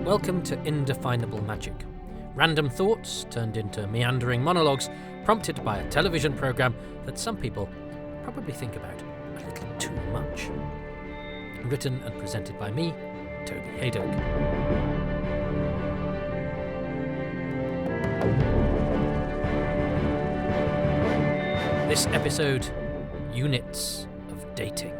Welcome to Indefinable Magic. Random thoughts turned into meandering monologues prompted by a television programme that some people probably think about a little too much. Written and presented by me, Toby Haydock. This episode, Units of Dating.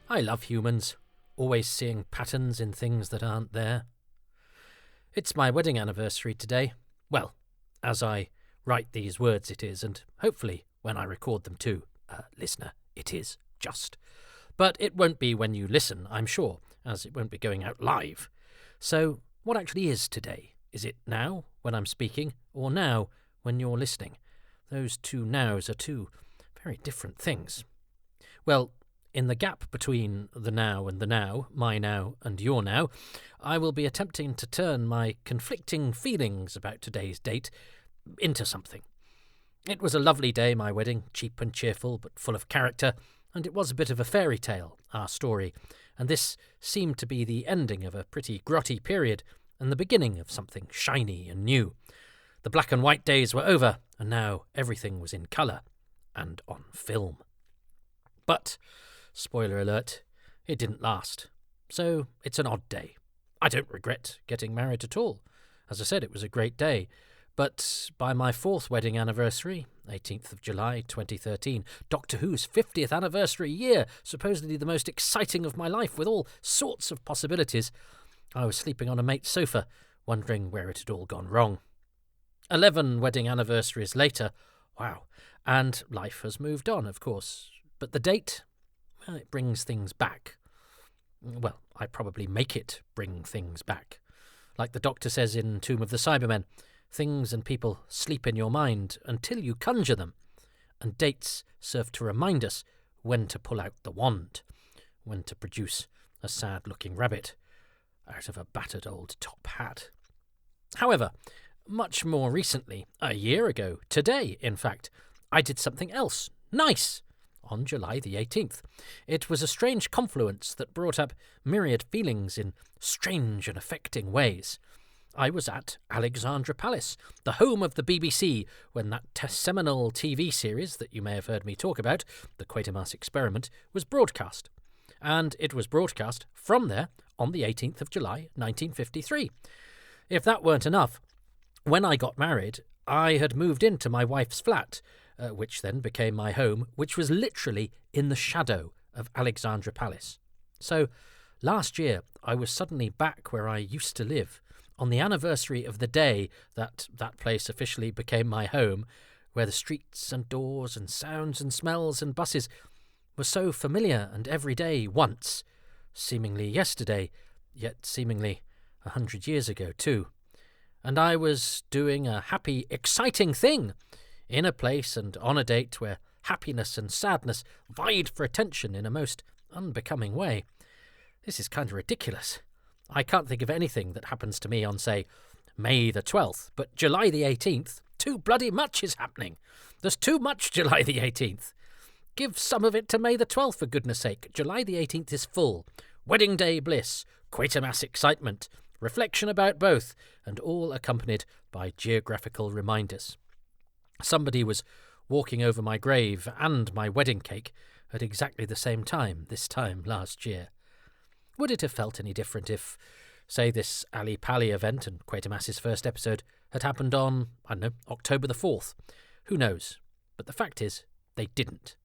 I love humans, always seeing patterns in things that aren't there. It's my wedding anniversary today. Well, as I write these words it is, and hopefully when I record them too, listener, it is just. But it won't be when you listen, I'm sure, as it won't be going out live. So what actually is today? Is it now, when I'm speaking, or now, when you're listening? Those two nows are two very different things. Well, in the gap between the now and the now, my now and your now, I will be attempting to turn my conflicting feelings about today's date into something. It was a lovely day, my wedding, cheap and cheerful, but full of character, and it was a bit of a fairy tale, our story, and this seemed to be the ending of a pretty grotty period and the beginning of something shiny and new. The black and white days were over, and now everything was in colour and on film. But spoiler alert, it didn't last. So it's an odd day. I don't regret getting married at all. As I said, it was a great day. But by my fourth wedding anniversary, 18th of July 2013, Doctor Who's 50th anniversary year, supposedly the most exciting of my life with all sorts of possibilities, I was sleeping on a mate's sofa, wondering where it had all gone wrong. 11 wedding anniversaries later, wow, and life has moved on, of course. But the date, well, it brings things back. Well, I probably make it bring things back. Like the Doctor says in Tomb of the Cybermen, things and people sleep in your mind until you conjure them, and dates serve to remind us when to pull out the wand, when to produce a sad-looking rabbit out of a battered old top hat. However, much more recently, a year ago, today, in fact, I did something else nice. On July the 18th. It was a strange confluence that brought up myriad feelings in strange and affecting ways. I was at Alexandra Palace, the home of the BBC, when that seminal TV series that you may have heard me talk about, The Quatermass Experiment, was broadcast. And it was broadcast from there on the 18th of July, 1953. If that weren't enough, when I got married, I had moved into my wife's flat, which then became my home, which was literally in the shadow of Alexandra Palace. So, last year, I was suddenly back where I used to live, on the anniversary of the day that place officially became my home, where the streets and doors and sounds and smells and buses were so familiar and everyday once, seemingly yesterday, yet seemingly 100 years ago too. And I was doing a happy, exciting thing, in a place and on a date where happiness and sadness vied for attention in a most unbecoming way. This is kind of ridiculous. I can't think of anything that happens to me on, say, May the 12th, but July the 18th, too bloody much is happening. There's too much July the 18th. Give some of it to May the 12th, for goodness sake. July the 18th is full. Wedding day bliss, Quatermass excitement, reflection about both, and all accompanied by geographical reminders. Somebody was walking over my grave and my wedding cake at exactly the same time this time last year. Would it have felt any different if, say, this Ali Pali event and Quatermass's first episode had happened on, October the 4th? Who knows? But the fact is, they didn't.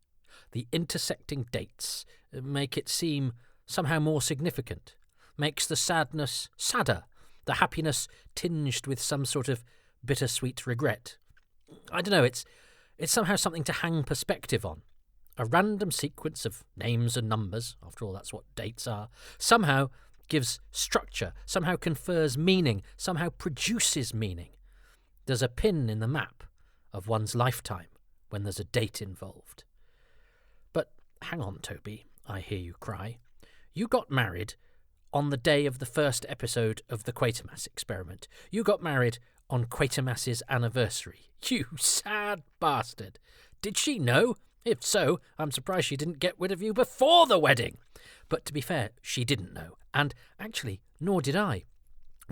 The intersecting dates make it seem somehow more significant, makes the sadness sadder, the happiness tinged with some sort of bittersweet regret. I don't know, it's somehow something to hang perspective on. A random sequence of names and numbers, after all that's what dates are, somehow gives structure, somehow confers meaning, somehow produces meaning. There's a pin in the map of one's lifetime when there's a date involved. But hang on, Toby, I hear you cry. You got married on the day of the first episode of the Quatermass experiment. You got married on Quatermass's anniversary. You sad bastard. Did she know? If so, I'm surprised she didn't get rid of you before the wedding. But to be fair, she didn't know. And actually, nor did I.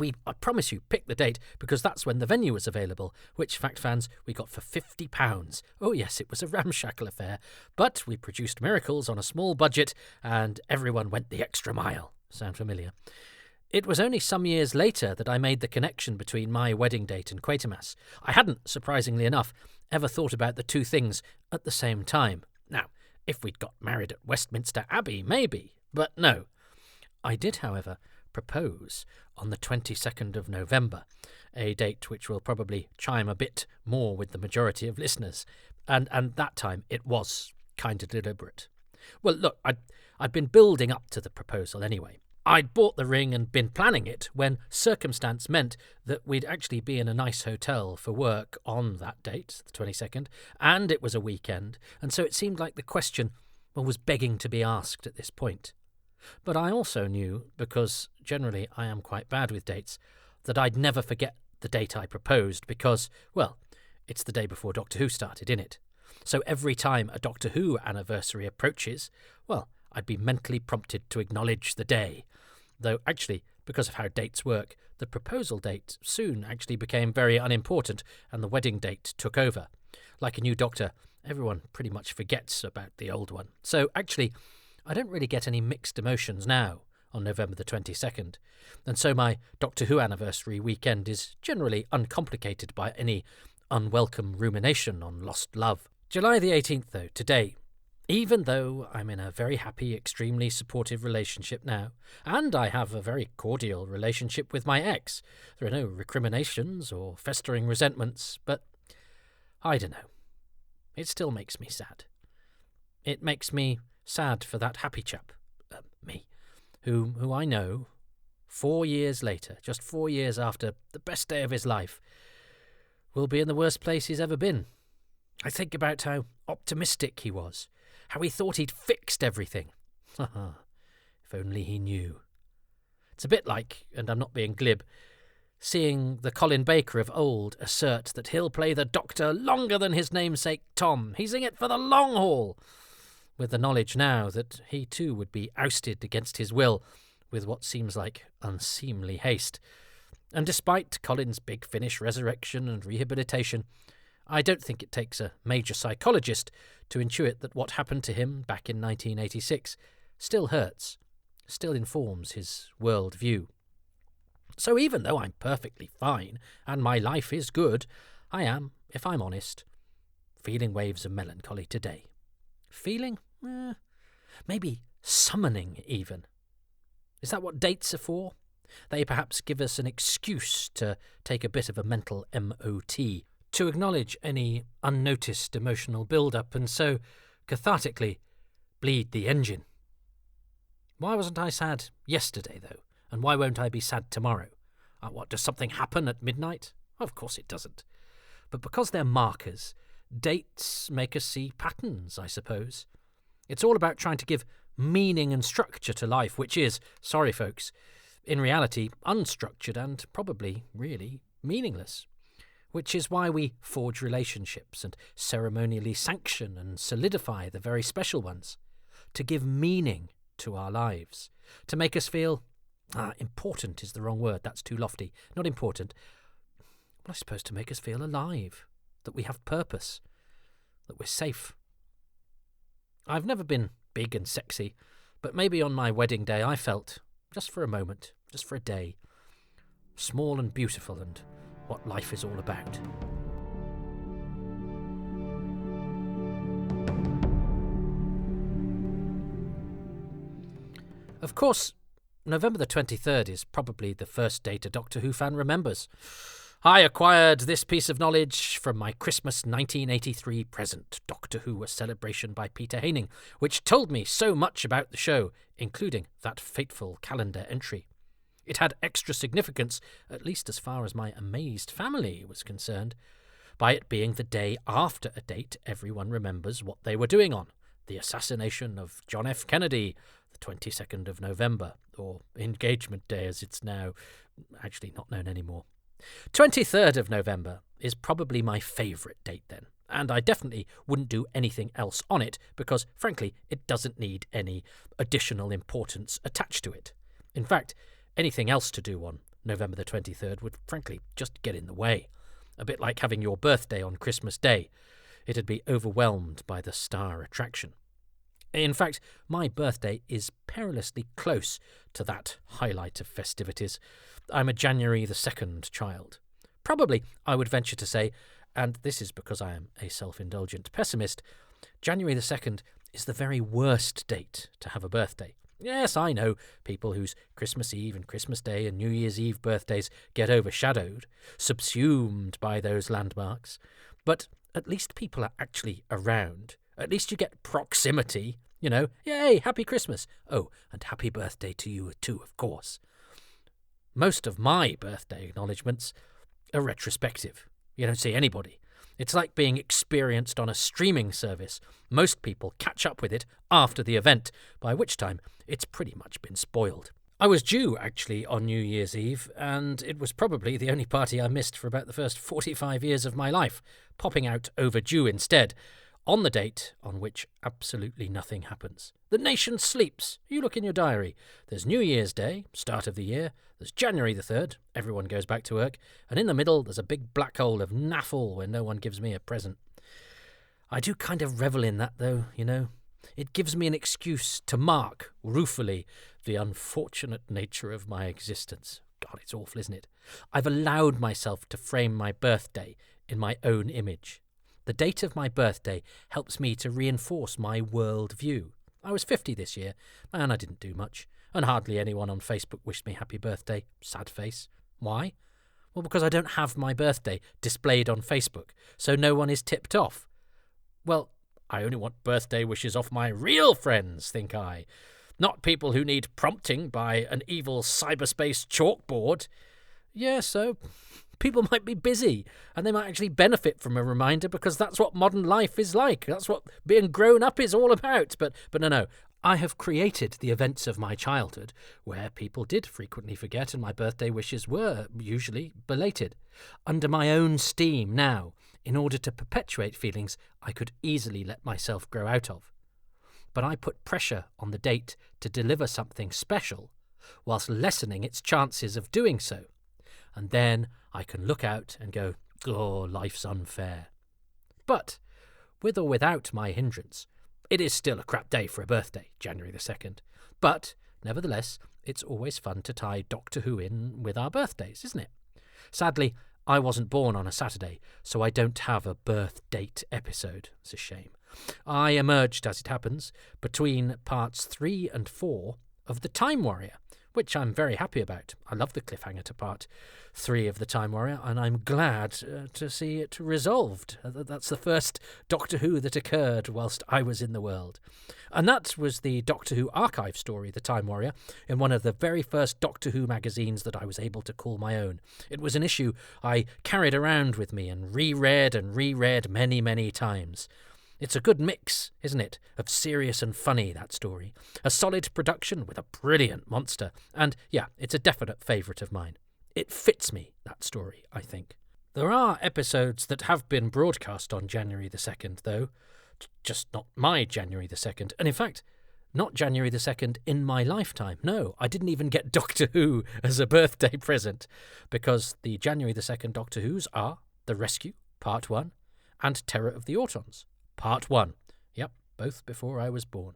I promise you, picked the date because that's when the venue was available, which, fact fans, we got for £50. Oh yes, it was a ramshackle affair, but we produced miracles on a small budget and everyone went the extra mile. Sound familiar? It was only some years later that I made the connection between my wedding date and Quatermass. I hadn't, surprisingly enough, ever thought about the two things at the same time. Now, if we'd got married at Westminster Abbey, maybe, but no. I did, however, propose on the 22nd of November, a date which will probably chime a bit more with the majority of listeners, and that time it was kind of deliberate. Well, look, I'd been building up to the proposal anyway. I'd bought the ring and been planning it when circumstance meant that we'd actually be in a nice hotel for work on that date, the 22nd, and it was a weekend, and so it seemed like the question was begging to be asked at this point. But I also knew, because generally I am quite bad with dates, that I'd never forget the date I proposed because, well, it's the day before Doctor Who started, innit? So every time a Doctor Who anniversary approaches, well, I'd be mentally prompted to acknowledge the day. Though actually, because of how dates work, the proposal date soon actually became very unimportant and the wedding date took over. Like a new Doctor, everyone pretty much forgets about the old one. So actually, I don't really get any mixed emotions now on November the 22nd, and so my Doctor Who anniversary weekend is generally uncomplicated by any unwelcome rumination on lost love. July the 18th, though, today, even though I'm in a very happy, extremely supportive relationship now, and I have a very cordial relationship with my ex, there are no recriminations or festering resentments, but I don't know. It still makes me sad. It makes me sad for that happy chap, me, who I know, 4 years later, just 4 years after the best day of his life, will be in the worst place he's ever been. I think about how optimistic he was, how he thought he'd fixed everything. If only he knew. It's a bit like, and I'm not being glib, seeing the Colin Baker of old assert that he'll play the Doctor longer than his namesake Tom. He's in it for the long haul. With the knowledge now that he too would be ousted against his will with what seems like unseemly haste. And despite Colin's Big Finish resurrection and rehabilitation, I don't think it takes a major psychologist to intuit that what happened to him back in 1986 still hurts, still informs his world view. So even though I'm perfectly fine and my life is good, I am, if I'm honest, feeling waves of melancholy today. Feeling? Maybe summoning even. Is that what dates are for? They perhaps give us an excuse to take a bit of a mental MOT, to acknowledge any unnoticed emotional build-up and so, cathartically, bleed the engine. Why wasn't I sad yesterday, though? And why won't I be sad tomorrow? What, does something happen at midnight? Of course it doesn't. But because they're markers, dates make us see patterns, I suppose. It's all about trying to give meaning and structure to life, which is, sorry folks, in reality unstructured and probably really meaningless. Which is why we forge relationships and ceremonially sanction and solidify the very special ones, to give meaning to our lives, to make us feel, important is the wrong word, that's too lofty, not important, but I suppose to make us feel alive, that we have purpose, that we're safe. I've never been big and sexy, but maybe on my wedding day I felt, just for a moment, just for a day, small and beautiful and what life is all about. Of course, November the 23rd is probably the first date a Doctor Who fan remembers. I acquired this piece of knowledge from my Christmas 1983 present, Doctor Who, A Celebration by Peter Haining, which told me so much about the show, including that fateful calendar entry. It had extra significance, at least as far as my amazed family was concerned, by it being the day after a date everyone remembers what they were doing on. The assassination of John F. Kennedy, the 22nd of November, or Engagement Day as it's now actually not known anymore. 23rd of November is probably my favourite date then, and I definitely wouldn't do anything else on it because, frankly, it doesn't need any additional importance attached to it. In fact, anything else to do on November the 23rd would, frankly, just get in the way. A bit like having your birthday on Christmas Day. It'd be overwhelmed by the star attraction. In fact, my birthday is perilously close to that highlight of festivities. I'm a January the 2nd child. Probably, I would venture to say, and this is because I am a self-indulgent pessimist, January the 2nd is the very worst date to have a birthday. Yes, I know people whose Christmas Eve and Christmas Day and New Year's Eve birthdays get overshadowed, subsumed by those landmarks, but at least people are actually around. At least you get proximity, yay, happy Christmas. Oh, and happy birthday to you too, of course. Most of my birthday acknowledgements are retrospective. You don't see anybody. It's like being experienced on a streaming service. Most people catch up with it after the event, by which time it's pretty much been spoiled. I was due, actually, on New Year's Eve, and it was probably the only party I missed for about the first 45 years of my life, popping out overdue instead, on the date on which absolutely nothing happens. The nation sleeps. You look in your diary. There's New Year's Day, start of the year. There's January the 3rd, everyone goes back to work. And in the middle, there's a big black hole of naffle where no one gives me a present. I do kind of revel in that, though, It gives me an excuse to mark, ruefully, the unfortunate nature of my existence. God, it's awful, isn't it? I've allowed myself to frame my birthday in my own image. The date of my birthday helps me to reinforce my world view. I was 50 this year, and I didn't do much, and hardly anyone on Facebook wished me happy birthday. Sad face. Why? Well, because I don't have my birthday displayed on Facebook, so no one is tipped off. Well, I only want birthday wishes off my real friends, think I, not people who need prompting by an evil cyberspace chalkboard. Yeah, so people might be busy, and they might actually benefit from a reminder because that's what modern life is like. That's what being grown up is all about. But no. I have created the events of my childhood where people did frequently forget and my birthday wishes were usually belated. Under my own steam now, in order to perpetuate feelings I could easily let myself grow out of. But I put pressure on the date to deliver something special, whilst lessening its chances of doing so. And then I can look out and go, oh, life's unfair. But, with or without my hindrance, it is still a crap day for a birthday, January the 2nd. But, nevertheless, it's always fun to tie Doctor Who in with our birthdays, isn't it? Sadly, I wasn't born on a Saturday, so I don't have a birth date episode. It's a shame. I emerged, as it happens, between parts 3 and 4 of The Time Warrior, which I'm very happy about. I love the cliffhanger to part 3 of The Time Warrior, and I'm glad to see it resolved. That's the first Doctor Who that occurred whilst I was in the world. And that was the Doctor Who archive story, The Time Warrior, in one of the very first Doctor Who magazines that I was able to call my own. It was an issue I carried around with me and reread many, many times. It's a good mix, isn't it, of serious and funny, that story. A solid production with a brilliant monster. And, yeah, it's a definite favourite of mine. It fits me, that story, I think. There are episodes that have been broadcast on January the 2nd, though. Just not my January the 2nd. And, in fact, not January the 2nd in my lifetime. No, I didn't even get Doctor Who as a birthday present. Because the January the 2nd Doctor Whos are The Rescue, Part 1, and Terror of the Autons. Part 1. Yep, both before I was born.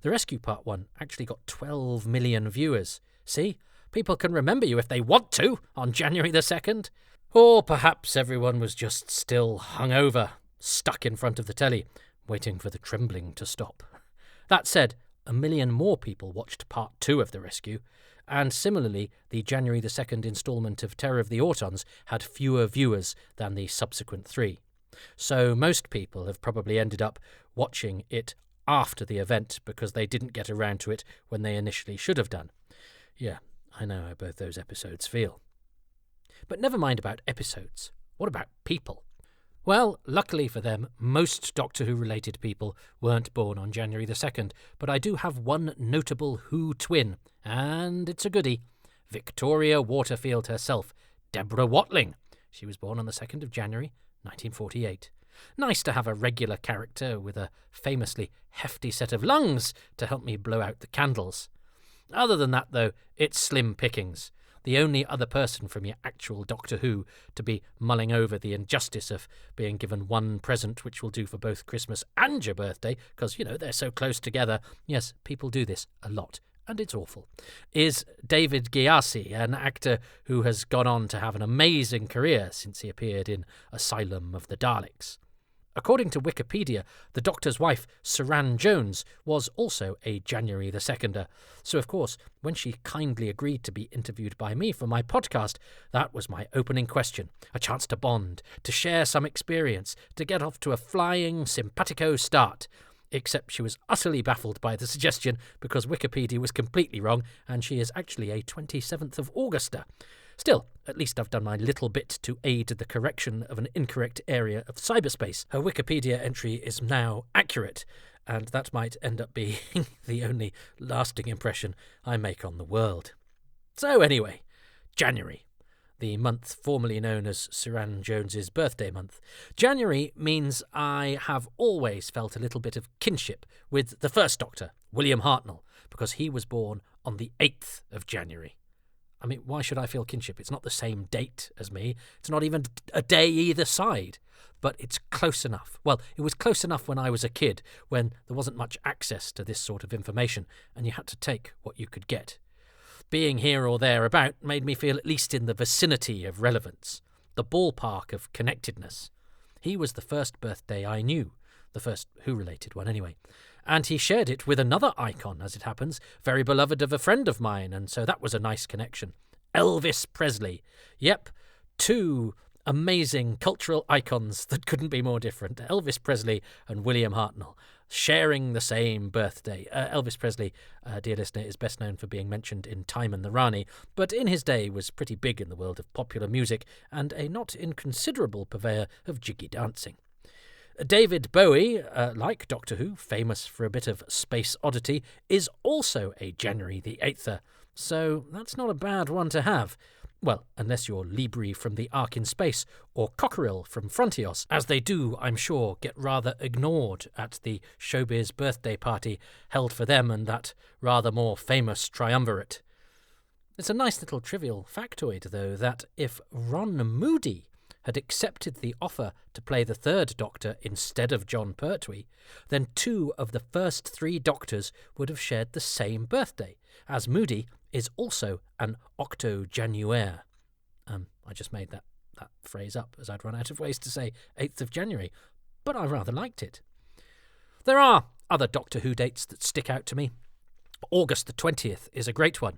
The Rescue Part 1 actually got 12 million viewers. See? People can remember you if they want to on January the 2nd. Or perhaps everyone was just still hungover, stuck in front of the telly, waiting for the trembling to stop. That said, 1 million more people watched Part 2 of The Rescue, and similarly, the January the 2nd instalment of Terror of the Autons had fewer viewers than the subsequent 3. So most people have probably ended up watching it after the event because they didn't get around to it when they initially should have done. Yeah, I know how both those episodes feel. But never mind about episodes. What about people? Well, luckily for them, most Doctor Who-related people weren't born on January the 2nd, but I do have one notable Who twin, and it's a goodie. Victoria Waterfield herself, Deborah Watling. She was born on the 2nd of January, 1948. Nice to have a regular character with a famously hefty set of lungs to help me blow out the candles. Other than that, though, it's slim pickings. The only other person from your actual Doctor Who to be mulling over the injustice of being given one present which will do for both Christmas and your birthday, because, they're so close together. Yes, people do this a lot, and it's awful, is David Gyasi, an actor who has gone on to have an amazing career since he appeared in Asylum of the Daleks. According to Wikipedia, the Doctor's wife, Saran Jones, was also a January the 2nder. So, of course, when she kindly agreed to be interviewed by me for my podcast, that was my opening question. A chance to bond, to share some experience, to get off to a flying simpatico start. Except she was utterly baffled by the suggestion because Wikipedia was completely wrong and she is actually a 27th of Auguster. Still, at least I've done my little bit to aid the correction of an incorrect area of cyberspace. Her Wikipedia entry is now accurate, and that might end up being the only lasting impression I make on the world. So anyway, January, the month formerly known as Saran Jones's birthday month. January means I have always felt a little bit of kinship with the first Doctor, William Hartnell, because he was born on the 8th of January. I mean, why should I feel kinship? It's not the same date as me. It's not even a day either side. But it's close enough. Well, it was close enough when I was a kid, when there wasn't much access to this sort of information, and you had to take what you could get. Being here or thereabout made me feel at least in the vicinity of relevance, the ballpark of connectedness. He was the first birthday I knew, the first Who-related one anyway. And he shared it with another icon, as it happens, very beloved of a friend of mine, and so that was a nice connection. Elvis Presley. Yep, two amazing cultural icons that couldn't be more different. Elvis Presley and William Hartnell, sharing the same birthday. Elvis Presley, dear listener, is best known for being mentioned in Time and the Rani, but in his day was pretty big in the world of popular music and a not inconsiderable purveyor of jiggy dancing. David Bowie, like Doctor Who, famous for a bit of space oddity, is also a January the 8th, so that's not a bad one to have. Well, unless you're Libri from the Ark in Space, or Cockerill from Frontios, as they do, I'm sure, get rather ignored at the showbiz birthday party held for them and that rather more famous triumvirate. It's a nice little trivial factoid, though, that if Ron Moody had accepted the offer to play the third Doctor instead of John Pertwee, then two of the first three Doctors would have shared the same birthday, as Moody is also an octojanuaire. I just made that phrase up as I'd run out of ways to say 8th of January, but I rather liked it. There are other Doctor Who dates that stick out to me. August the 20th is a great one.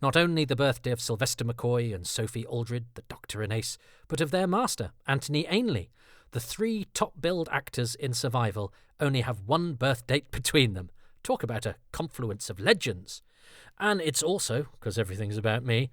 Not only the birthday of Sylvester McCoy and Sophie Aldred, the Doctor and Ace, but of their master, Anthony Ainley. The three top-billed actors in Survival only have one birth date between them. Talk about a confluence of legends. And it's also, because everything's about me,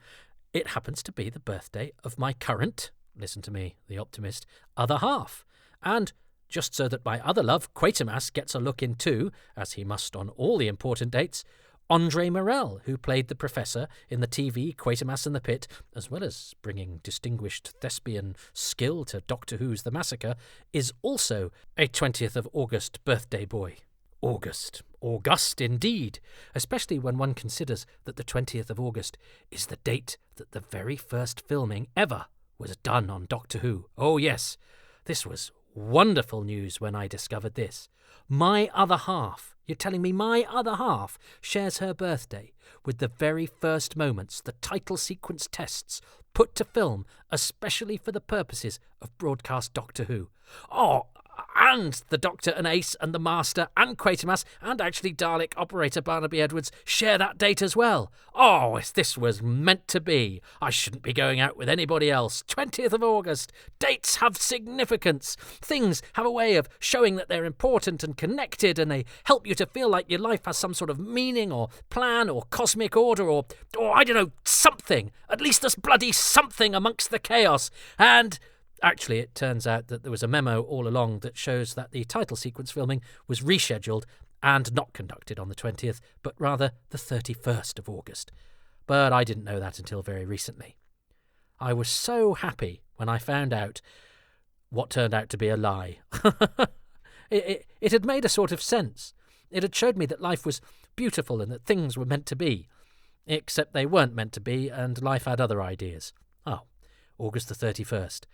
it happens to be the birthday of my current, listen to me, the optimist, other half. And just so that my other love, Quatermass, gets a look in too, as he must on all the important dates, Andre Morell, who played the Professor in the TV Quatermass and the Pit, as well as bringing distinguished thespian skill to Doctor Who's The Massacre, is also a 20th of August birthday boy. August indeed, especially when one considers that the 20th of August is the date that the very first filming ever was done on Doctor Who. Oh yes, this was wonderful news when I discovered this. My other half, you're telling me my other half shares her birthday with the very first moments the title sequence tests put to film especially for the purposes of broadcast Doctor Who. Oh, and the Doctor and Ace and the Master and Quatermass and actually Dalek operator Barnaby Edwards share that date as well. Oh, this was meant to be. I shouldn't be going out with anybody else. 20th of August. Dates have significance. Things have a way of showing that they're important and connected, and they help you to feel like your life has some sort of meaning or plan or cosmic order or I don't know, something. At least there's bloody something amongst the chaos. And Actually, it turns out that there was a memo all along that shows that the title sequence filming was rescheduled and not conducted on the 20th, but rather the 31st of August. But I didn't know that until very recently. I was so happy when I found out what turned out to be a lie. It had made a sort of sense. It had showed me that life was beautiful and that things were meant to be. Except they weren't meant to be, and life had other ideas. Oh, August the 31st.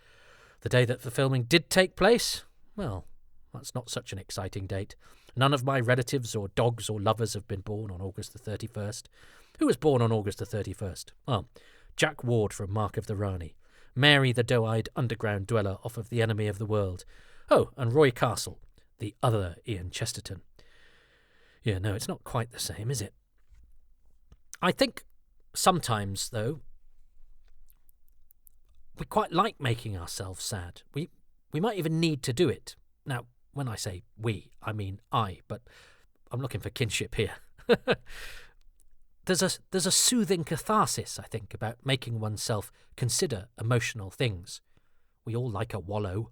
The day that the filming did take place? Well, that's not such an exciting date. None of my relatives or dogs or lovers have been born on August the 31st. Who was born on August the 31st? Oh, Jack Ward from Mark of the Rani. Mary the doe-eyed underground dweller off of The Enemy of the World. Oh, and Roy Castle, the other Ian Chesterton. Yeah, no, it's not quite the same, is it? I think sometimes, though, we quite like making ourselves sad. We might even need to do it. Now, when I say we, I mean I, but I'm looking for kinship here. There's a soothing catharsis, I think, about making oneself consider emotional things. We all like a wallow.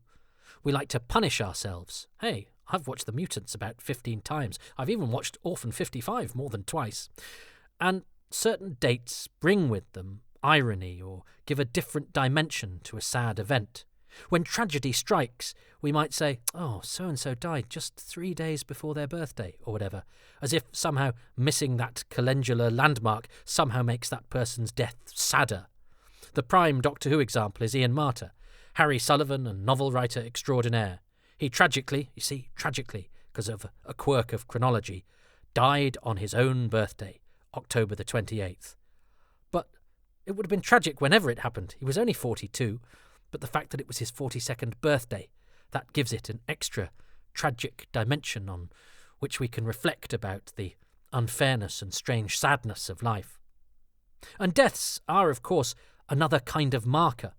We like to punish ourselves. Hey, I've watched The Mutants about 15 times. I've even watched Orphan 55 more than twice. And certain dates bring with them irony or give a different dimension to a sad event. When tragedy strikes, we might say, oh, so-and-so died just 3 days before their birthday, or whatever, as if somehow missing that calendular landmark somehow makes that person's death sadder. The prime Doctor Who example is Ian Marter, Harry Sullivan and novel writer extraordinaire. He tragically, because of a quirk of chronology, died on his own birthday, October the 28th. But it would have been tragic whenever it happened. He was only 42, but the fact that it was his 42nd birthday, that gives it an extra tragic dimension on which we can reflect about the unfairness and strange sadness of life. And deaths are, of course, another kind of marker.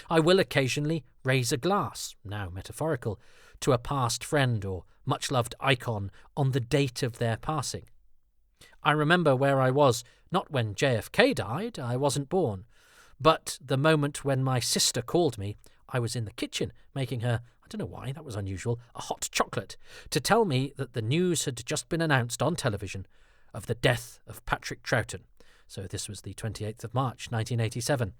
I will occasionally raise a glass, now metaphorical, to a past friend or much-loved icon on the date of their passing. I remember where I was, not when JFK died, I wasn't born, but the moment when my sister called me. I was in the kitchen making her, I don't know why, that was unusual, a hot chocolate, to tell me that the news had just been announced on television of the death of Patrick Troughton. So this was the 28th of March, 1987,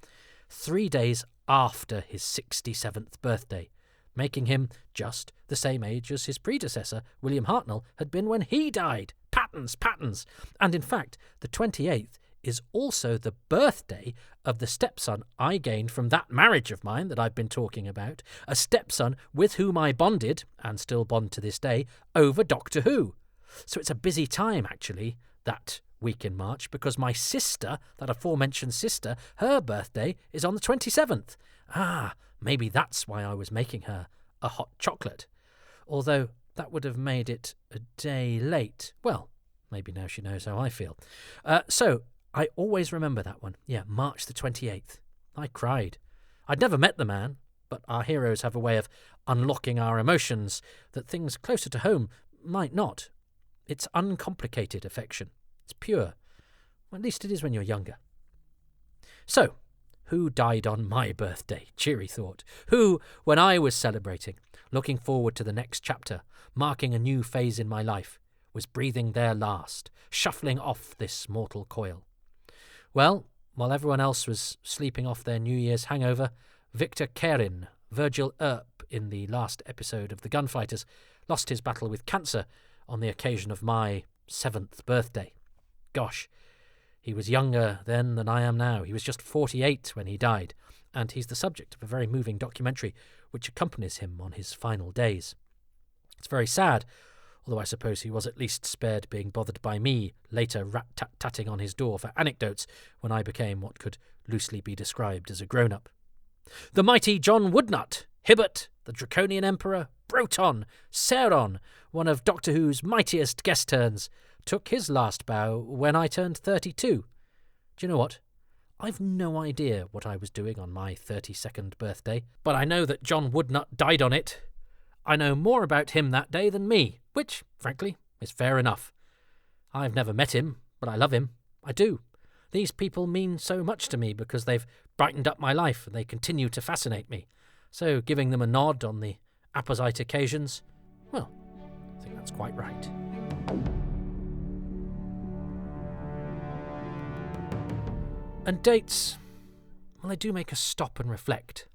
3 days after his 67th birthday, making him just the same age as his predecessor, William Hartnell, had been when he died. Patterns. And in fact, the 28th is also the birthday of the stepson I gained from that marriage of mine that I've been talking about, a stepson with whom I bonded, and still bond to this day, over Doctor Who. So it's a busy time, actually, that week in March, because my sister, that aforementioned sister, her birthday is on the 27th. Maybe that's why I was making her a hot chocolate. Although that would have made it a day late. Well, maybe now she knows how I feel. So I always remember that one. Yeah, March the 28th. I cried. I'd never met the man, but our heroes have a way of unlocking our emotions that things closer to home might not. It's uncomplicated affection. It's pure. Well, at least it is when you're younger. So, who died on my birthday? Cheery thought. Who, when I was celebrating, looking forward to the next chapter, marking a new phase in my life, was breathing their last, shuffling off this mortal coil? Well, while everyone else was sleeping off their New Year's hangover, Victor Kerin, Virgil Earp in the last episode of The Gunfighters, lost his battle with cancer on the occasion of my 7th birthday. Gosh, he was younger then than I am now. He was just 48 when he died, and he's the subject of a very moving documentary which accompanies him on his final days. It's very sad, although I suppose he was at least spared being bothered by me later rat-tat-tatting on his door for anecdotes when I became what could loosely be described as a grown-up. The mighty John Woodnut, Hibbert, the Draconian Emperor, Broton, Sauron, one of Doctor Who's mightiest guest turns, took his last bow when I turned 32. Do you know what? I've no idea what I was doing on my 32nd birthday, but I know that John Woodnut died on it. I know more about him that day than me, which, frankly, is fair enough. I've never met him, but I love him. I do. These people mean so much to me because they've brightened up my life and they continue to fascinate me. So giving them a nod on the apposite occasions, well, I think that's quite right. And dates, well, they do make us stop and reflect.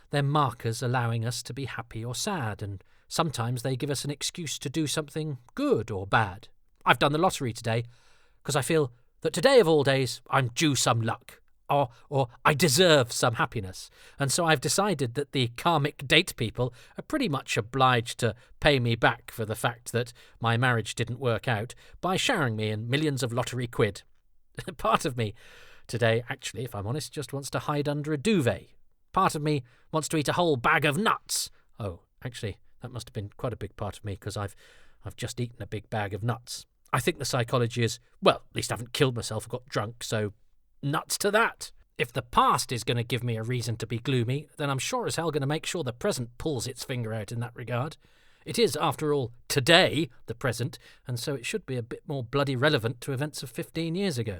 They're markers allowing us to be happy or sad, and sometimes they give us an excuse to do something good or bad. I've done the lottery today because I feel that today of all days I'm due some luck, or I deserve some happiness, and so I've decided that the karmic date people are pretty much obliged to pay me back for the fact that my marriage didn't work out by showering me in millions of lottery quid. Part of me today, actually, if I'm honest, just wants to hide under a duvet. Part of me wants to eat a whole bag of nuts. Oh, actually, that must have been quite a big part of me, because I've just eaten a big bag of nuts. I think the psychology is, well, at least I haven't killed myself or got drunk, so nuts to that. If the past is going to give me a reason to be gloomy, then I'm sure as hell going to make sure the present pulls its finger out in that regard. It is, after all, today, the present, and so it should be a bit more bloody relevant to events of 15 years ago.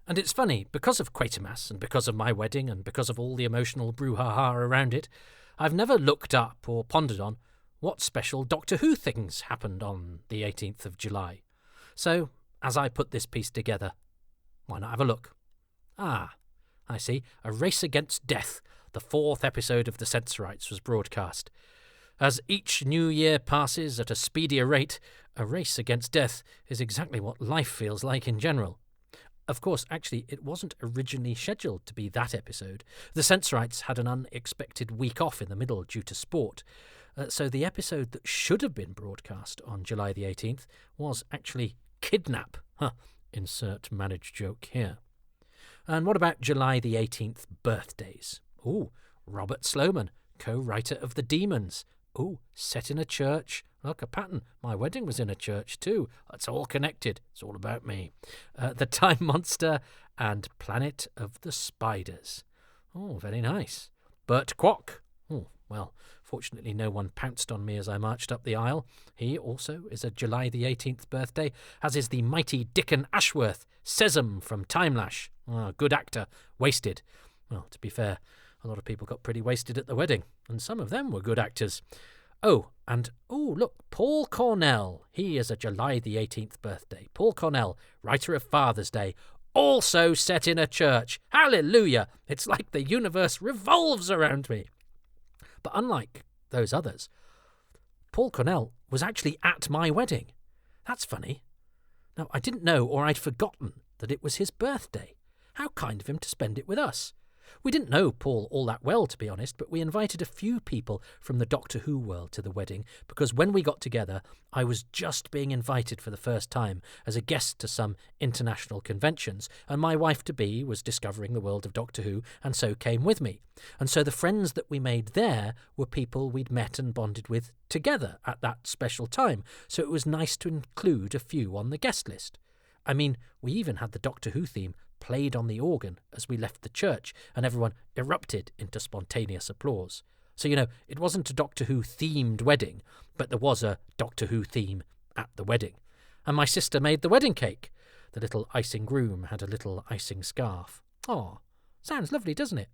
And it's funny, because of Quatermass, and because of my wedding, and because of all the emotional brouhaha around it, I've never looked up or pondered on what special Doctor Who things happened on the 18th of July. So, as I put this piece together, why not have a look? Ah, I see. A Race Against Death, the 4th episode of The Sensorites, was broadcast. As each new year passes at a speedier rate, a race against death is exactly what life feels like in general. Of course, actually, it wasn't originally scheduled to be that episode. The Sensorites had an unexpected week off in the middle due to sport. So the episode that should have been broadcast on July the 18th was actually Kidnap. Insert managed joke here. And what about July the 18th birthdays? Ooh, Robert Sloman, co-writer of The Demons. Ooh, set in a church. Look, a pattern. My wedding was in a church too. It's all connected. It's all about me. The Time Monster and Planet of the Spiders. Oh, very nice. Bert Kwok. Oh, well, fortunately no one pounced on me as I marched up the aisle. He also is a July the 18th birthday, as is the mighty Dickon Ashworth, Sesame from Timelash. Good actor, wasted. Well, to be fair, a lot of people got pretty wasted at the wedding, and some of them were good actors. Oh, look, Paul Cornell. He is a July the 18th birthday. Paul Cornell, writer of Father's Day, also set in a church. Hallelujah! It's like the universe revolves around me. But unlike those others, Paul Cornell was actually at my wedding. That's funny. Now, I didn't know, or I'd forgotten, that it was his birthday. How kind of him to spend it with us. We didn't know Paul all that well, to be honest, but we invited a few people from the Doctor Who world to the wedding, because when we got together, I was just being invited for the first time as a guest to some international conventions, and my wife-to-be was discovering the world of Doctor Who, and so came with me. And so the friends that we made there were people we'd met and bonded with together at that special time, so it was nice to include a few on the guest list. I mean, we even had the Doctor Who theme played on the organ as we left the church, and everyone erupted into spontaneous applause. So, it wasn't a Doctor Who themed wedding, but there was a Doctor Who theme at the wedding. And my sister made the wedding cake. The little icing groom had a little icing scarf. Oh, sounds lovely, doesn't it?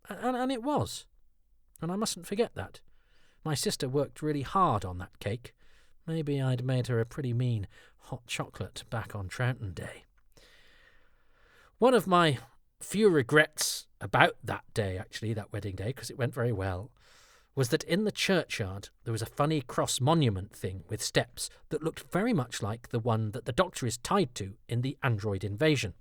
And it was. And I mustn't forget that. My sister worked really hard on that cake. Maybe I'd made her a pretty mean hot chocolate back on Troughton Day. One of my few regrets about that day, actually, that wedding day, because it went very well, was that in the churchyard there was a funny cross monument thing with steps that looked very much like the one that the Doctor is tied to in the Android Invasion.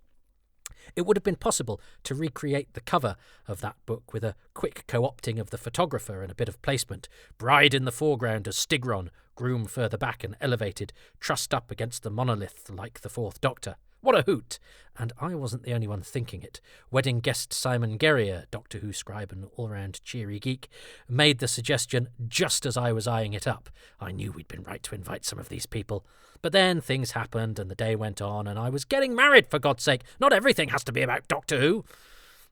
It would have been possible to recreate the cover of that book with a quick co-opting of the photographer and a bit of placement. Bride in the foreground as Stigron, groom further back and elevated, trussed up against the monolith like the Fourth Doctor. What a hoot! And I wasn't the only one thinking it. Wedding guest Simon Guerrier, Doctor Who scribe and all-round cheery geek, made the suggestion just as I was eyeing it up. I knew we'd been right to invite some of these people. But then things happened and the day went on, and I was getting married, for God's sake. Not everything has to be about Doctor Who.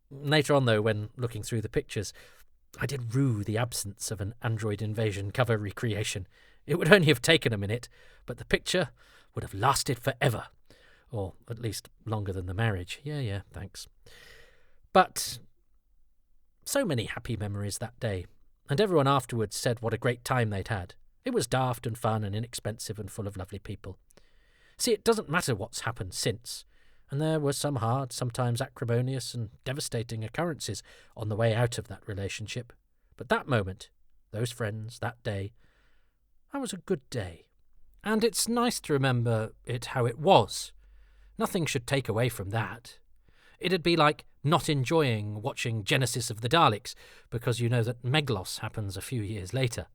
Later on, though, when looking through the pictures, I did rue the absence of an Android Invasion cover recreation. It would only have taken a minute, but the picture would have lasted forever. Or at least longer than the marriage. Yeah, thanks. But so many happy memories that day. and everyone afterwards said what a great time they'd had. It was daft and fun and inexpensive and full of lovely people. See, it doesn't matter what's happened since, and there were some hard, sometimes acrimonious and devastating occurrences on the way out of that relationship. But that moment, those friends, that day, that was a good day. And it's nice to remember it how it was. Nothing should take away from that. It'd be like not enjoying watching Genesis of the Daleks because you know that Meglos happens a few years later.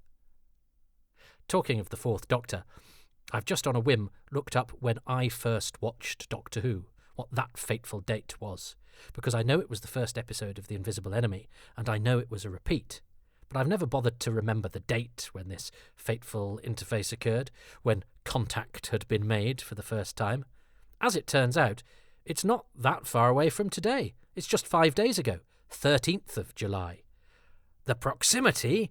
Talking of the Fourth Doctor, I've just on a whim looked up when I first watched Doctor Who, what that fateful date was, because I know it was the first episode of The Invisible Enemy, and I know it was a repeat. But I've never bothered to remember the date when this fateful interface occurred, when contact had been made for the first time. As it turns out, it's not that far away from today. It's just 5 days ago, 13th of July. The proximity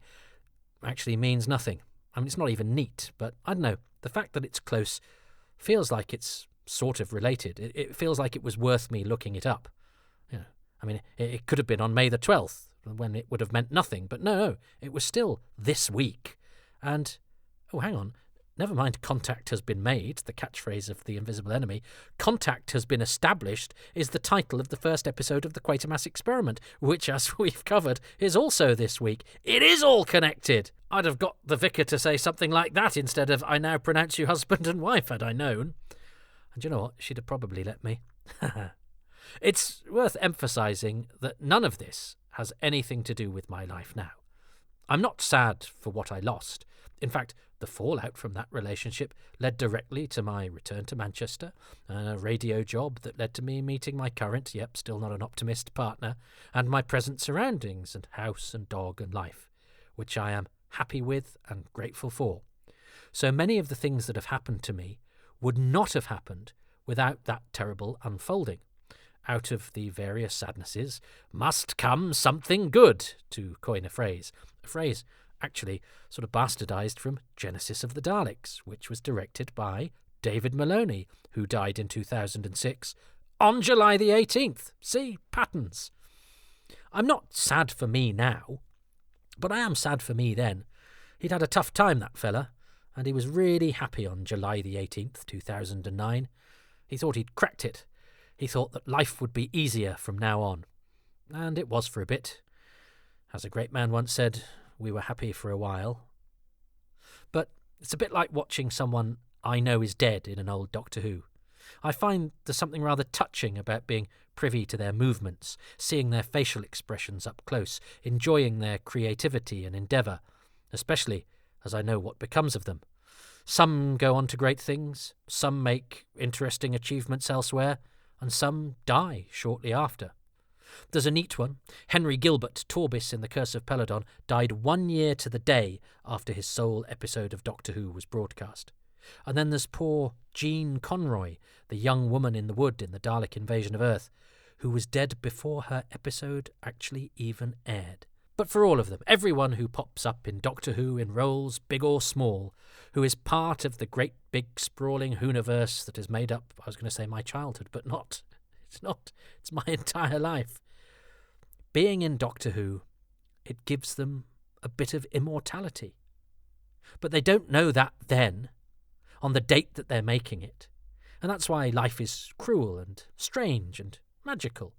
actually means nothing. I mean, it's not even neat, but I don't know. The fact that it's close feels like it's sort of related. It feels like it was worth me looking it up. You know, I mean, it could have been on May the 12th, when it would have meant nothing. But no, it was still this week. And, oh, hang on. Never mind contact has been made, the catchphrase of The Invisible Enemy. Contact has been established is the title of the first episode of the Quatermass Experiment, which, as we've covered, is also this week. It is all connected. I'd have got the vicar to say something like that instead of, I now pronounce you husband and wife, had I known. And you know what? She'd have probably let me. It's worth emphasising that none of this has anything to do with my life now. I'm not sad for what I lost. In fact, the fallout from that relationship led directly to my return to Manchester, and a radio job that led to me meeting my current, yep, still not an optimist partner, and my present surroundings and house and dog and life, which I am happy with and grateful for. So many of the things that have happened to me would not have happened without that terrible unfolding. Out of the various sadnesses must come something good, to coin a phrase actually sort of bastardized from Genesis of the Daleks, which was directed by David Maloney, who died in 2006 on July the 18th. See, patterns. I'm not sad for me now, but I am sad for me then. He'd had a tough time, that fella, and he was really happy on July the 18th, 2009. He thought he'd cracked it. He thought that life would be easier from now on. And it was for a bit. As a great man once said, we were happy for a while. But it's a bit like watching someone I know is dead in an old Doctor Who. I find there's something rather touching about being privy to their movements, seeing their facial expressions up close, enjoying their creativity and endeavour, especially as I know what becomes of them. Some go on to great things, some make interesting achievements elsewhere, and some die shortly after. There's a neat one. Henry Gilbert, Torbis in The Curse of Peladon, died 1 year to the day after his sole episode of Doctor Who was broadcast. And then there's poor Jean Conroy, the young woman in the wood in the Dalek invasion of Earth, who was dead before her episode actually even aired. But for all of them, everyone who pops up in Doctor Who in roles big or small, who is part of the great big sprawling Whoniverse that is made up, I was going to say my childhood, but not. It's not. It's my entire life. Being in Doctor Who, it gives them a bit of immortality. But they don't know that then, on the date that they're making it. And that's why life is cruel and strange and magical.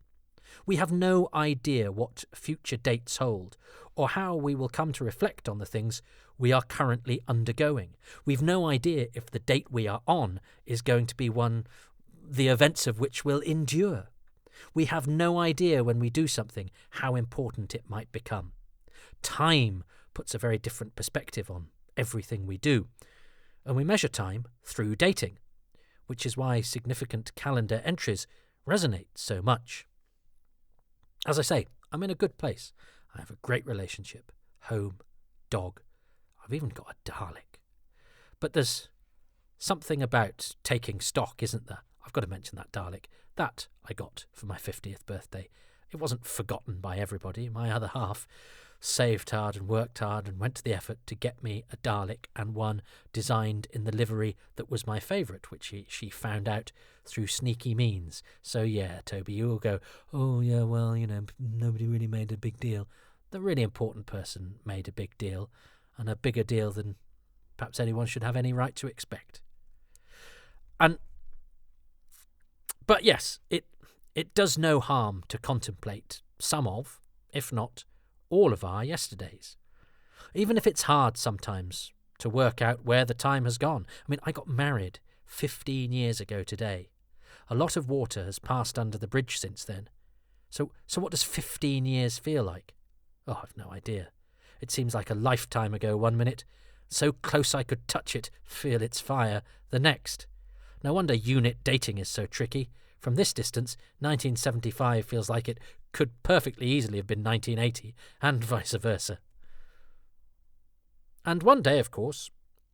We have no idea what future dates hold, or how we will come to reflect on the things we are currently undergoing. We've no idea if the date we are on is going to be one the events of which will endure. We have no idea when we do something how important it might become. Time puts a very different perspective on everything we do, and we measure time through dating, which is why significant calendar entries resonate so much. As I say, I'm in a good place. I have a great relationship, home, dog. I've even got a Dalek. But there's something about taking stock, isn't there? I've got to mention that Dalek. That I got for my 50th birthday. It wasn't forgotten by everybody. My other half saved hard and worked hard and went to the effort to get me a Dalek, and one designed in the livery that was my favourite, which she found out through sneaky means. So yeah, Toby, you will go, oh yeah, well, you know, nobody really made a big deal. the really important person made a big deal, and a bigger deal than perhaps anyone should have any right to expect. But yes, it does no harm to contemplate some of, if not all of our yesterdays. Even if it's hard sometimes to work out where the time has gone. I mean, I got married 15 years ago today. A lot of water has passed under the bridge since then. So what does 15 years feel like? Oh, I've no idea. It seems like a lifetime ago 1 minute, so close I could touch it, feel its fire, the next. No wonder unit dating is so tricky. From this distance, 1975 feels like it could perfectly easily have been 1980, and vice versa. And one day, of course,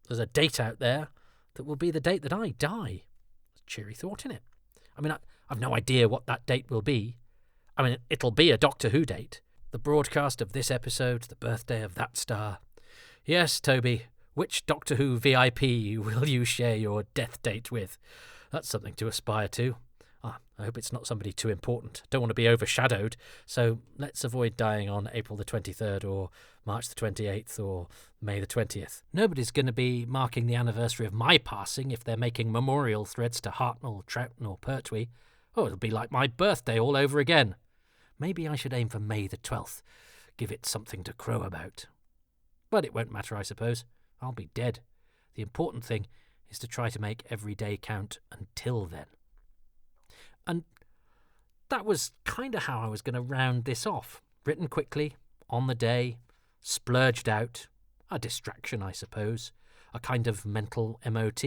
there's a date out there that will be the date that I die. It's a cheery thought, isn't it? I mean, I've no idea what that date will be. I mean, it'll be a Doctor Who date. The broadcast of this episode, the birthday of that star. Yes, Toby, which Doctor Who VIP will you share your death date with? That's something to aspire to. I hope it's not somebody too important. Don't want to be overshadowed, so let's avoid dying on April the 23rd or March the 28th or May the 20th. Nobody's going to be marking the anniversary of my passing if they're making memorial threads to Hartnell, Troughton or Pertwee. Oh, it'll be like my birthday all over again. Maybe I should aim for May the 12th. Give it something to crow about. But it won't matter, I suppose. I'll be dead. The important thing is to try to make every day count until then. And that was kind of how I was going to round this off. Written quickly, on the day, splurged out. A distraction, I suppose. A kind of mental MOT.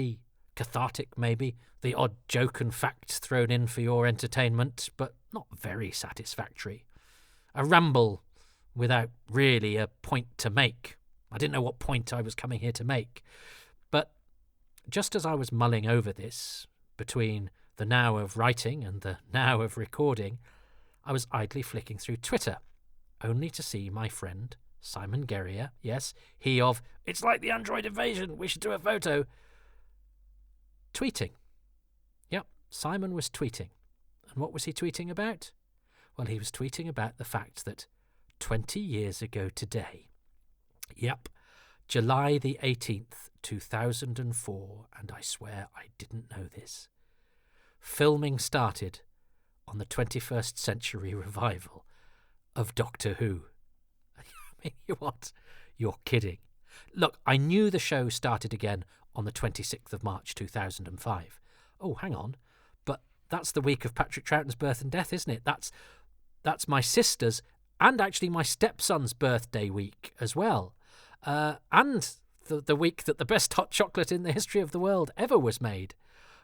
Cathartic, maybe. The odd joke and fact thrown in for your entertainment, but not very satisfactory. A ramble without really a point to make. I didn't know what point I was coming here to make. But just as I was mulling over this, between the now of writing and the now of recording, I was idly flicking through Twitter, only to see my friend Simon Guerrier, yes, he of "It's like the Android invasion, we should do a photo," tweeting. Yep, Simon was tweeting. And what was he tweeting about? Well, he was tweeting about the fact that 20 years ago today, yep, July the 18th, 2004, and I swear I didn't know this, filming started on the 21st century revival of Doctor Who. I mean, what? You're kidding. Look, I knew the show started again on the 26th of March 2005. Oh, hang on. But that's the week of Patrick Troughton's birth and death, isn't it? That's my sister's and actually my stepson's birthday week as well. And the week that the best hot chocolate in the history of the world ever was made.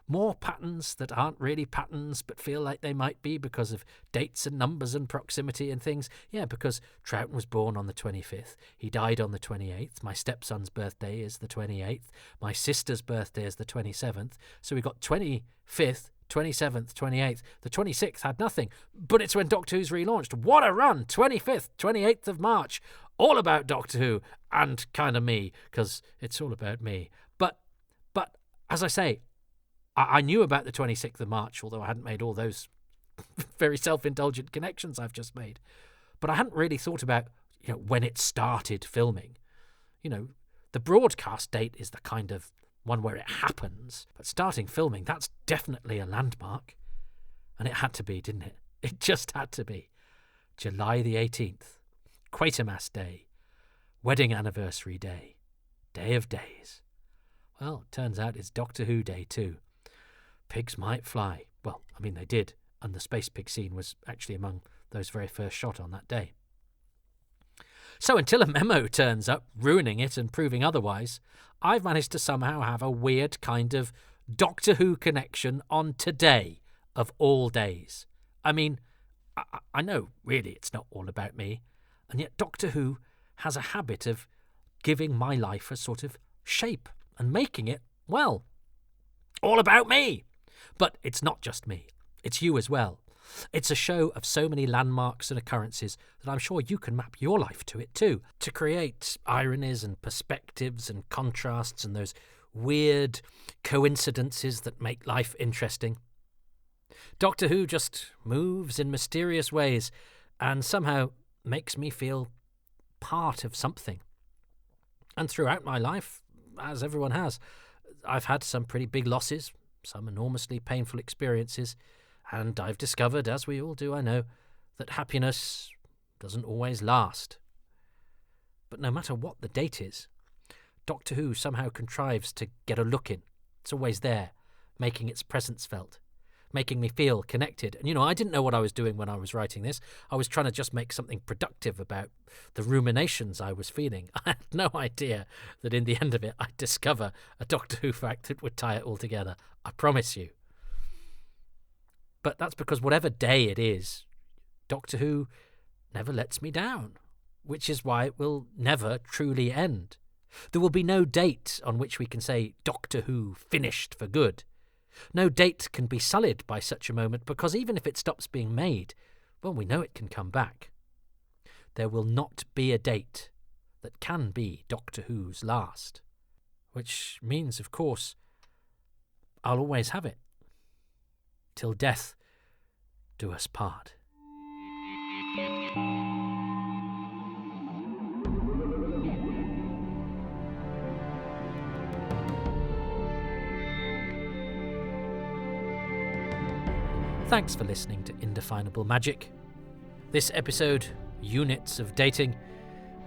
More patterns that aren't really patterns but feel like they might be because of dates and numbers and proximity and things. Yeah, because Troughton was born on the 25th. He died on the 28th. My stepson's birthday is the 28th. My sister's birthday is the 27th. So we got 25th, 27th, 28th. The 26th had nothing. But it's when Doctor Who's relaunched. What a run! 25th, 28th of March. All about Doctor Who and kind of me, because it's all about me. But as I say, I knew about the 26th of March, although I hadn't made all those very self-indulgent connections I've just made. But I hadn't really thought about, when it started filming. The broadcast date is the kind of one where it happens. But starting filming, that's definitely a landmark. And it had to be, didn't it? It just had to be. July the 18th. Quatermass Day. Wedding anniversary day. Day of days. Well, it turns out it's Doctor Who Day too. Pigs might fly. Well, I mean, they did. And the space pig scene was actually among those very first shot on that day. So until a memo turns up, ruining it and proving otherwise, I've managed to somehow have a weird kind of Doctor Who connection on today of all days. I mean, I know really it's not all about me, and yet Doctor Who has a habit of giving my life a sort of shape and making it, well, all about me. But it's not just me. It's you as well. It's a show of so many landmarks and occurrences that I'm sure you can map your life to it too, to create ironies and perspectives and contrasts and those weird coincidences that make life interesting. Doctor Who just moves in mysterious ways and somehow makes me feel part of something. And throughout my life, as everyone has, I've had some pretty big losses, some enormously painful experiences, and I've discovered, as we all do, I know, that happiness doesn't always last. But no matter what the date is, Doctor Who somehow contrives to get a look in. It's always there, making its presence felt, making me feel connected. And, I didn't know what I was doing when I was writing this. I was trying to just make something productive about the ruminations I was feeling. I had no idea that in the end of it I'd discover a Doctor Who fact that would tie it all together. I promise you. But that's because whatever day it is, Doctor Who never lets me down, which is why it will never truly end. There will be no date on which we can say Doctor Who finished for good. No date can be sullied by such a moment, because even if it stops being made, well, we know it can come back. There will not be a date that can be Doctor Who's last. Which means, of course, I'll always have it. Till death do us part. Thanks for listening to Indefinable Magic. This episode, Units of Dating,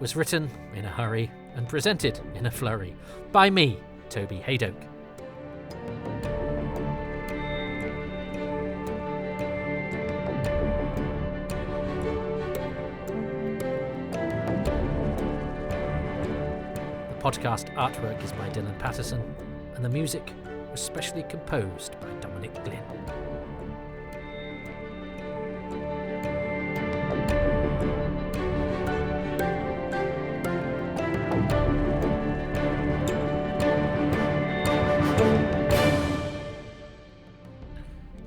was written in a hurry and presented in a flurry by me, Toby Haydock. The podcast artwork is by Dylan Patterson, and the music was specially composed by Dominic Glynn.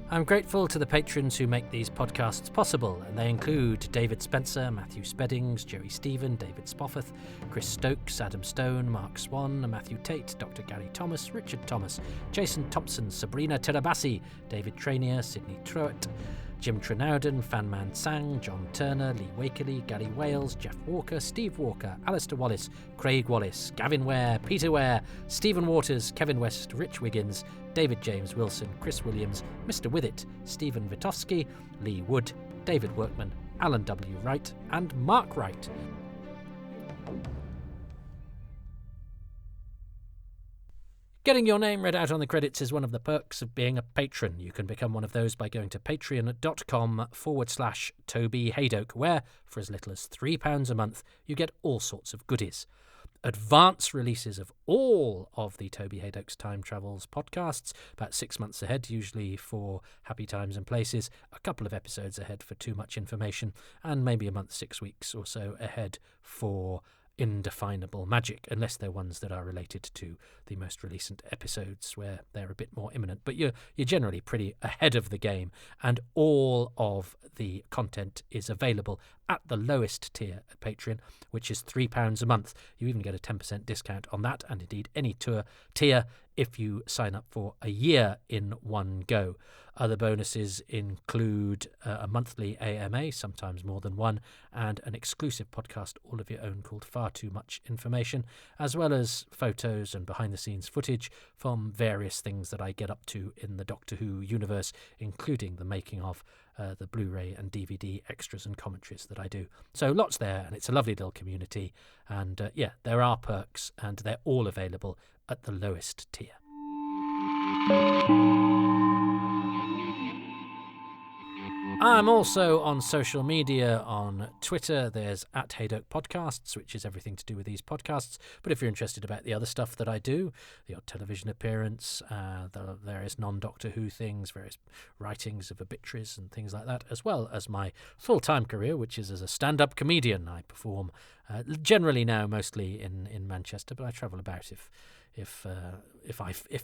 I'm grateful to the patrons who make these podcasts possible, and they include David Spencer, Matthew Speddings, Joey Stephen, David Spofford, Chris Stokes, Adam Stone, Mark Swan, Matthew Tate, Dr. Gary Thomas, Richard Thomas, Jason Thompson, Sabrina Terabassi, David Trainier, Sidney Truitt, Jim Trenowden, Fanman Sang, John Turner, Lee Wakerley, Gary Wales, Jeff Walker, Steve Walker, Alistair Wallace, Craig Wallace, Gavin Ware, Peter Ware, Stephen Waters, Kevin West, Rich Wiggins, David James Wilson, Chris Williams, Mr. Withit, Stephen Vitowski, Lee Wood, David Workman, Alan W. Wright, and Mark Wright. Getting your name read out on the credits is one of the perks of being a patron. You can become one of those by going to patreon.com/Toby Haydock, where, for as little as £3 a month, you get all sorts of goodies. Advance releases of all of the Toby Haydock's Time Travels podcasts, about 6 months ahead, usually for Happy Times and Places, a couple of episodes ahead for Too Much Information, and maybe a month, 6 weeks or so ahead for Indefinable Magic, unless they're ones that are related to the most recent episodes where they're a bit more imminent. But you're generally pretty ahead of the game, and all of the content is available at the lowest tier at Patreon, which is £3 a month. You even get a 10% discount on that, and indeed any tier if you sign up for a year in one go. Other bonuses include a monthly AMA, sometimes more than one, and an exclusive podcast all of your own called Far Too Much Information, as well as photos and behind-the-scenes footage from various things that I get up to in the Doctor Who universe, including the making of the Blu-ray and DVD extras and commentaries that I do. So lots there, and it's a lovely little community. And there are perks, and they're all available at the lowest tier. I'm also on social media. On Twitter, there's @Haydock Podcasts, which is everything to do with these podcasts. But if you're interested about the other stuff that I do, the odd television appearance, the various non-Doctor Who things, various writings of obituaries and things like that, as well as my full-time career, which is as a stand-up comedian. I perform generally now mostly in Manchester, but I travel about if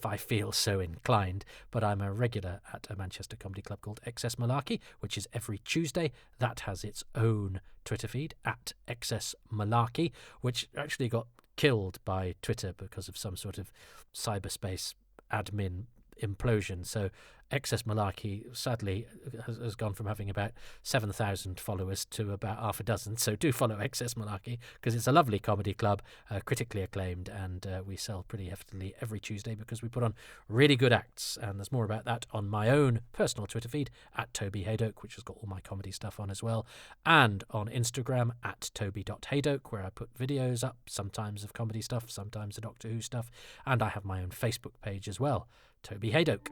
I feel so inclined. But I'm a regular at a Manchester comedy club called XS Malarkey, which is every Tuesday. That has its own Twitter feed, @XS Malarkey, which actually got killed by Twitter because of some sort of cyberspace admin implosion. So Excess Malarkey sadly has gone from having about 7,000 followers to about half a dozen. So do follow Excess Malarkey, because it's a lovely comedy club, critically acclaimed, and we sell pretty heftily every Tuesday because we put on really good acts. And there's more about that on my own personal Twitter feed at Toby Haydoke, which has got all my comedy stuff on as well, and on Instagram at toby.haydoke, where I put videos up, sometimes of comedy stuff, sometimes of Doctor Who stuff, and I have my own Facebook page as well, Toby Haydoke.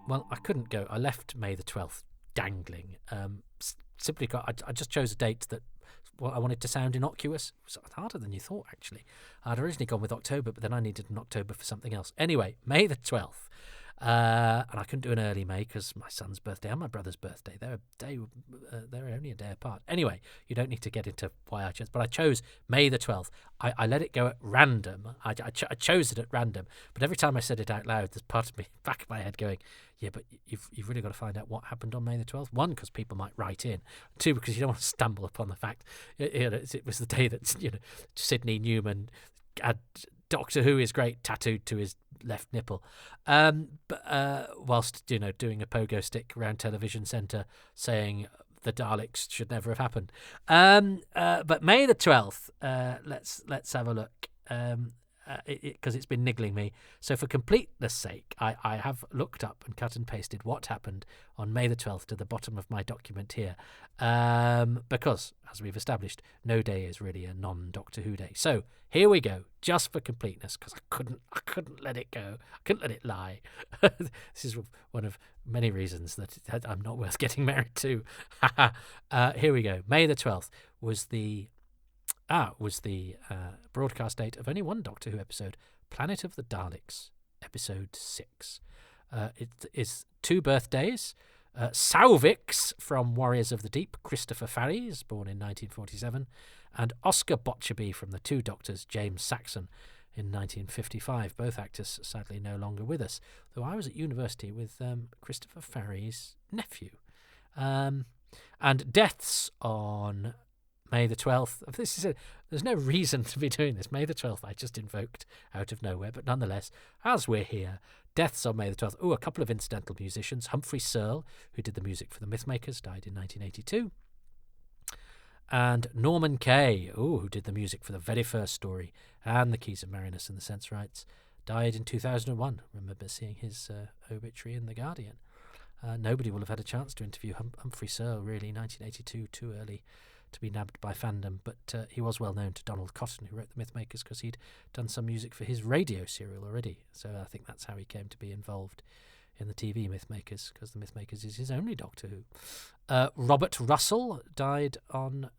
Well, I couldn't go. I left May the 12th dangling. Simply, I just chose a date that I wanted to sound innocuous. It was harder than you thought, actually. I'd originally gone with October, but then I needed an October for something else. Anyway, May the 12th. And I couldn't do an early May because my son's birthday and my brother's birthday, they're only a day apart. Anyway, you don't need to get into why I chose, but I chose May the 12th. I let it go at random. I chose it at random, but every time I said it out loud, there's part of me back of my head going, yeah, but you've really got to find out what happened on May the 12th. One, because people might write in. Two, because you don't want to stumble upon the fact it was the day that Sidney Newman had Doctor Who is great tattooed to his left nipple, whilst doing a pogo stick around Television Centre saying the Daleks should never have happened. But May the 12th, let's have a look, because it's been niggling me. So for completeness sake, I have looked up and cut and pasted what happened on May the 12th to the bottom of my document here, because, as we've established, no day is really a non-Doctor Who day. So here we go, just for completeness, because I couldn't let it go. I couldn't let it lie. This is one of many reasons that I'm not worth getting married to. Here we go. May the 12th was the broadcast date of only one Doctor Who episode, Planet of the Daleks, episode 6. It is 2 birthdays. Salvix from Warriors of the Deep, Christopher Farries, born in 1947, and Oscar Botcherby from the 2 Doctors, James Saxon, in 1955. Both actors sadly no longer with us, though I was at university with Christopher Farries' nephew. And deaths on May the 12th. There's no reason to be doing this. May the 12th I just invoked out of nowhere, but nonetheless, as we're here, deaths on May the 12th. A couple of incidental musicians. Humphrey Searle, who did the music for the Mythmakers, died in 1982. And Norman Kay, who did the music for the very first story and the Keys of Marinus and the Sensorites, died in 2001. Remember seeing his obituary in The Guardian. Nobody will have had a chance to interview Humphrey Searle, really. 1982, too early to be nabbed by fandom, but he was well known to Donald Cotton, who wrote The Mythmakers, because he'd done some music for his radio serial already. So I think that's how he came to be involved in the TV Mythmakers, because The Mythmakers is his only Doctor Who. Robert Russell died on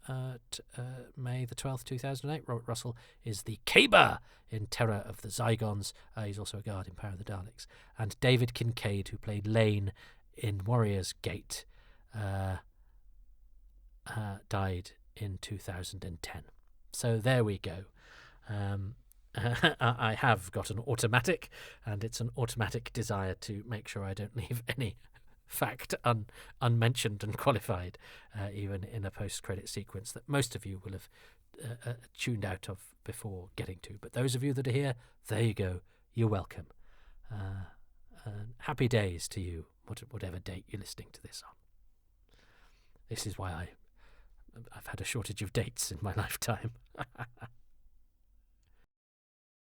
May the 12th, 2008. Robert Russell is the Caber in Terror of the Zygons. He's also a guard in Power of the Daleks. And David Kincaid, who played Lane in Warrior's Gate, died in 2010. So there we go. I have got an automatic, and it's an automatic desire to make sure I don't leave any fact unmentioned and qualified, even in a post-credit sequence that most of you will have tuned out of before getting to. But those of you that are here, there you go. You're welcome. Happy days to you, whatever date you're listening to this on. This is why I've had a shortage of dates in my lifetime.